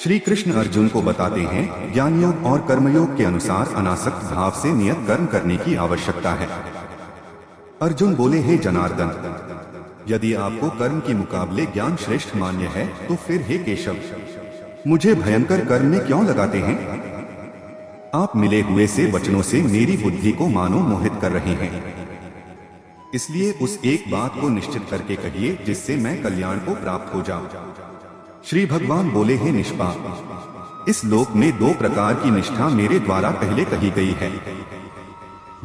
श्री कृष्ण अर्जुन को बताते हैं ज्ञान योग और कर्मयोग के अनुसार अनासक्त भाव से नियत कर्म करने की आवश्यकता है। अर्जुन बोले, हे जनार्दन, यदि आपको कर्म के मुकाबले ज्ञान श्रेष्ठ मान्य है तो फिर हे केशव, मुझे भयंकर कर्म में क्यों लगाते हैं? आप मिले हुए से वचनों से मेरी बुद्धि को मानो मोहित कर रहे हैं। इसलिए उस एक बात को निश्चित करके कहिए जिससे मैं कल्याण को प्राप्त हो जाऊं। श्री भगवान बोले, हे निष्पाप, इस लोक में दो प्रकार की निष्ठा मेरे द्वारा पहले कही गई है,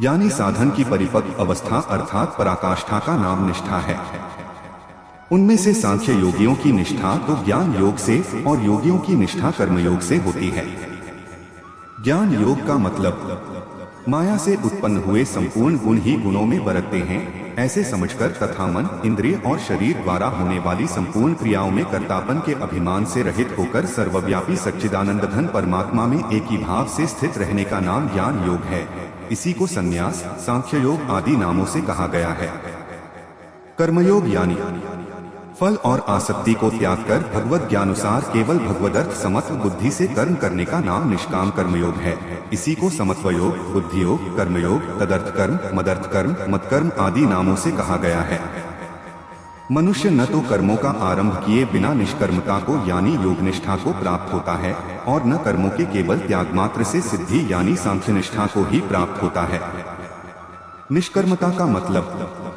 यानी साधन की परिपक्व अवस्था अर्थात पराकाष्ठा का नाम निष्ठा है। उनमें से सांख्य योगियों की निष्ठा तो ज्ञान योग से और योगियों की निष्ठा कर्मयोग से होती है। ज्ञान योग का मतलब माया से उत्पन्न हुए संपूर्ण गुण ही गुणों में बरतते हैं ऐसे समझकर तथा मन, इंद्रिय और शरीर द्वारा होने वाली संपूर्ण क्रियाओं में कर्तापन के अभिमान से रहित होकर सर्वव्यापी सच्चिदानंद घन परमात्मा में एक ही भाव से स्थित रहने का नाम ज्ञान योग है। इसी को संन्यास, सांख्य योग आदि नामों से कहा गया है। कर्मयोग यानी फल और आसक्ति को त्याग कर भगवत ज्ञानुसार केवल भगवदर्थ समत्व बुद्धि से कर्म करने का नाम निष्काम कर्मयोग है। इसी को समत्व योग, बुद्धि योग, कर्मयोग, तदर्थ कर्म, मदर्थ कर्म, मतकर्म आदि नामों से कहा गया है। मनुष्य न तो कर्मों का आरंभ किए बिना निष्कर्मता को यानी योग निष्ठा को प्राप्त होता है और न कर्मों के केवल त्याग मात्र से सिद्धि यानी सांख्य निष्ठा को ही प्राप्त होता है। निष्कर्मता का मतलब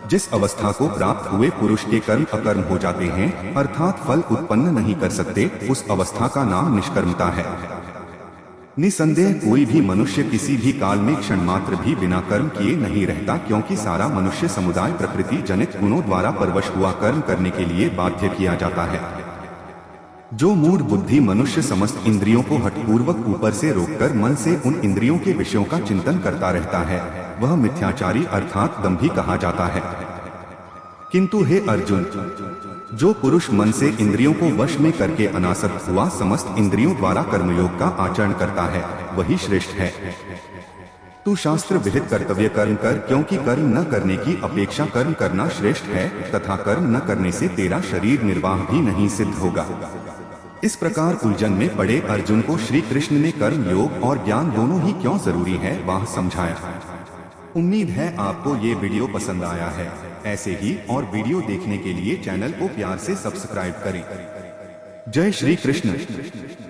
जिस अवस्था को प्राप्त हुए पुरुष के कर्म अकर्म हो जाते हैं अर्थात फल उत्पन्न नहीं कर सकते, उस अवस्था का नाम निष्कर्मता है। निसंदेह कोई भी मनुष्य किसी भी काल में क्षण मात्र भी बिना कर्म किए नहीं रहता, क्योंकि सारा मनुष्य समुदाय प्रकृति जनित गुणों द्वारा परवश हुआ कर्म करने के लिए बाध्य किया जाता है। जो मूढ़ बुद्धि मनुष्य समस्त इंद्रियों को हठपूर्वक ऊपर से रोककर मन से उन इंद्रियों के विषयों का चिंतन करता रहता है वह मिथ्याचारी अर्थात दंभी कहा जाता है। किंतु हे अर्जुन, जो पुरुष मन से इंद्रियों को वश में करके अनासक्त हुआ समस्त इंद्रियों द्वारा कर्मयोग का आचरण करता है वही श्रेष्ठ है। तू शास्त्र विहित कर्तव्य कर्म कर, क्योंकि कर्म न करने की अपेक्षा कर्म करना श्रेष्ठ है तथा कर्म न करने से तेरा शरीर निर्वाह भी नहीं सिद्ध होगा। इस प्रकार उलझन में पड़े अर्जुन को श्री कृष्ण ने कर्म योग और ज्ञान दोनों ही क्यों जरूरी है वह समझाया। उम्मीद है आपको ये वीडियो पसंद आया है। ऐसे ही और वीडियो देखने के लिए चैनल को प्यार से सब्सक्राइब करें। जय श्री कृष्ण।